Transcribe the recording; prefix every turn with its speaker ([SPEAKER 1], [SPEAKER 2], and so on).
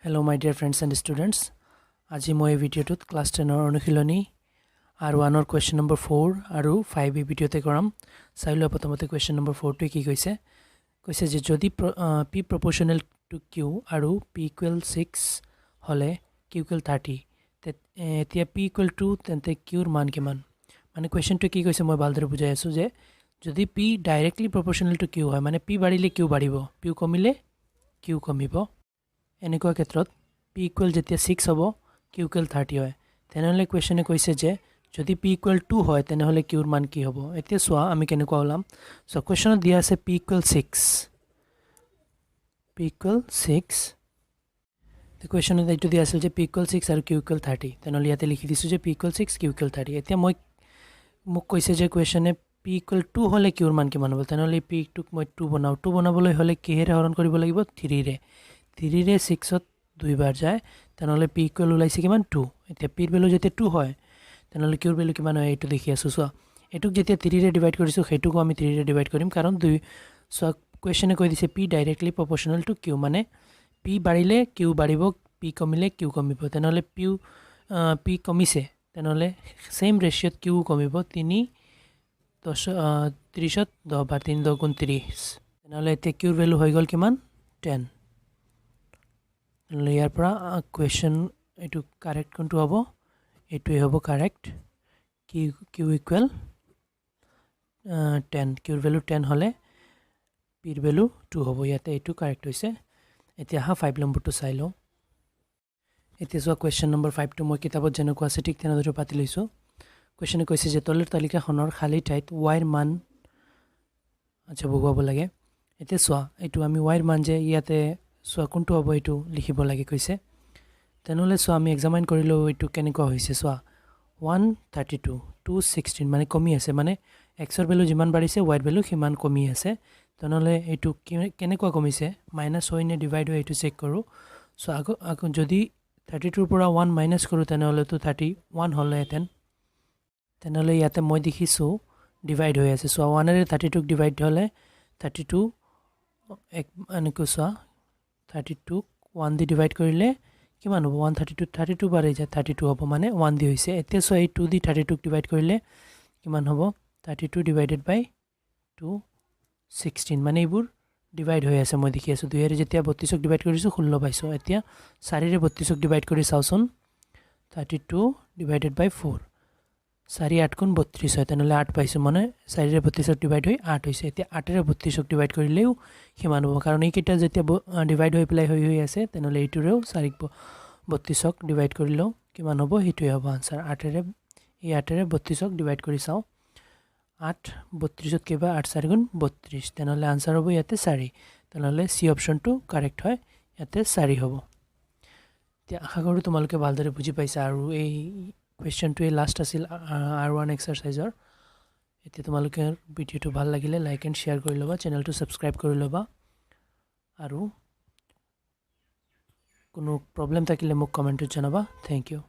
[SPEAKER 1] Hello my dear friends and students. আজি মই ভিডিওটোত class 10 ৰ অনুশীলনী আৰু 1 ৰ question number 4 আৰু 5 এই ভিডিওতে কৰাম। চাইলো প্ৰথমতে question number 4 টো কি কৈছে যে যদি p proportional to q আৰু p equal 6 হলে q equal 30 এতিয়া p equal to তেন্তে q ৰ মান কিমান মানে question টো কি কৈছে মই ভালদৰে বুজাই আছো যে যদি p directly proportional to q হয় মানে p বাঢ়িলে q বাঢ়িব p কমিলে q কমিব এনেকুৱা ক্ষেত্ৰত p equal যেতিয়া 6 হ'ব q equal 30 হয় তেনেহলে কোৱেশ্চনে কৈছে যে যদি p equal 2 হয় তেনেহলে q ৰ মান কি হ'ব এতিয়া সোৱা আমি কেনেকুৱা ওলাম সো কোৱেশ্চনত দিয়া আছে p equal 6 the কোৱেশ্চনত এইটো দিয়া আছিল যে p equal 6 আৰু q equal 30 তেনেহলে ইয়াতে লিখি দিছো যে p equal 6 q equal 30 এতিয়া মোক কৈছে যে কোৱেশ্চনে p equal 2 হলে q ৰ মান কিমান হ'ব তেনেহলে p টোক মই 2 বনাও 2 বনাবলৈ হলে কিহেৰে হৰণ কৰিব লাগিব 3 ৰে 3 ৰে 6 ত দুই বাৰ যায় তেনেহলে p equal ওলাইছে কিমান 2 এতিয়া p ৰ ভ্যালু যেতিয়া 2 হয় তেনেহলে q ৰ ভ্যালু কিমান হয় এইটো দেখি আছো সোৱা এটুক যেতিয়া 3 ৰে ডিভাইড কৰিছো হেতুকো আমি 3 ৰে ডিভাইড কৰিম কাৰণ দুই সোৱা কোৱেশ্চনে কৈ দিছে p ডাইৰেক্টলি প্ৰপোৰ্শনাল টু q মানে p বাঢ়িলে q বাঢ়িব p কমিলে q কমিব তেনেহলে p কমিছে তেনেহলে সেম ৰেশিওত q কমিব 3 10 30 10 বাৰ 3 10 গুণ 30 তেনেহলে এতিয়া q ৰ ভ্যালু হৈ গল কিমান 10 ইয়াৰ পৰা কোৱেশ্চন এটো কাৰেক্ট কোনটো হ'ব এটোই হ'ব কাৰেক্ট q ইকুৱেল 10 q ৰ ভ্যালু 10 হলে p ৰ ভ্যালু 2 হ'ব ইয়াতে এটো কাৰেক্ট হৈছে এতিয়া 5 নম্বৰটো চাই লও এতিয়া সোৱা কোৱেশ্চন নম্বৰ 5 টো মই কিতাপত যেনেকুৱা আছে ঠিক তেনেদৰে পাতি লৈছো কোৱেশ্চনে কৈছে যে তলৰ তালিকাখনৰ খালী ঠাইত y ৰ মান আচ্ছা বহুৱাব লাগে এতিয়া সোৱা এটো আমি y ৰ মান যে ইয়াতে সোৱা কোনটো হ'ব এটো লিখিব লাগে কৈছে তেনেহলে সোৱা আমি এক্সামাইন কৰিলো এটো কেনেকুৱা হৈছে সোৱা 132 216 মানে কমি আছে মানে x ৰ ভ্যালু যিমান বাঢ়িছে y ৰ ভ্যালু সিমান কমি আছে তেনেহলে এটো কেনেকুৱা কমিছে মাইনাস হয় নে ডিভাইড হয় এটো চেক কৰো সো আগো যদি 32 ৰ পৰা 1 মাইনাস কৰো তেনেহলে তো 31 হলহেতেন তেনেহলে ইয়াতে মই দেখিছো ডিভাইড হৈ আছে সো 1 ৰে 32 ক ডিভাইড হলে 32 এক আনকো সোৱা 32 1 দি ডিভাইড কৰিলে কিমান হ'ব 132 32 বাৰে যায় 32 হ'ব মানে 1 দি হৈছে এতিয়া সো এই 2 দি 32 ক ডিভাইড কৰিলে কিমান হ'ব 32 ডিভাইডেড বাই 2 16 মানে এইবোৰ ডিভাইড হৈ আছে মই দেখি আছো 2 ৰে যেতিয়া 32 ক ডিভাইড কৰিছো 16 পাইছো এতিয়া 4 ৰে 32 ক ডিভাইড কৰি চাওচোন 32 ডিভাইডেড বাই 4 4 8 গুণ 32 হয় তেনেহলে 8 পাইছো মানে 4 ৰে 32 ক ডিভাইড হৈ 8 হৈছে এতিয়া 8 ৰে 32 ক ডিভাইড কৰিলেও কিমান হ'ব কাৰণ এই কিটা যেতিয়া ডিভাইড হৈ প্লাই হৈ আছে তেনেহলে এইটোৰেও 4 ক 32 ক ডিভাইড কৰিলেও কিমান হ'ব হেতুই হ'ব आंसर 8 ৰে এই 8 ৰে 32 ক ডিভাইড কৰি চাও 8 32 ত কেবা 8 4 গুণ 32 তেনেহলে आंसर হ'ব ইয়াতে 4 তেনেহলে সি অপচনটো কাৰেক্ট হয় ইয়াতে 4 হ'ব তে আশা কৰো তোমালোকে ভালদৰে বুজি পাইছা আৰু এই কোৱেশ্চনটো লাষ্ট আছিল R1 এক্সাৰসাইজৰ এতিয়া তোমালোকে ভিডিওটো ভাল লাগিলে লাইক এন্ড শেয়াৰ কৰি লবা চেনেলটো সাবস্ক্ৰাইব কৰি লবা আৰু কোনো প্ৰবলেম থাকিলে মোক কমেন্টত জনাবা থ্যাংক ইউ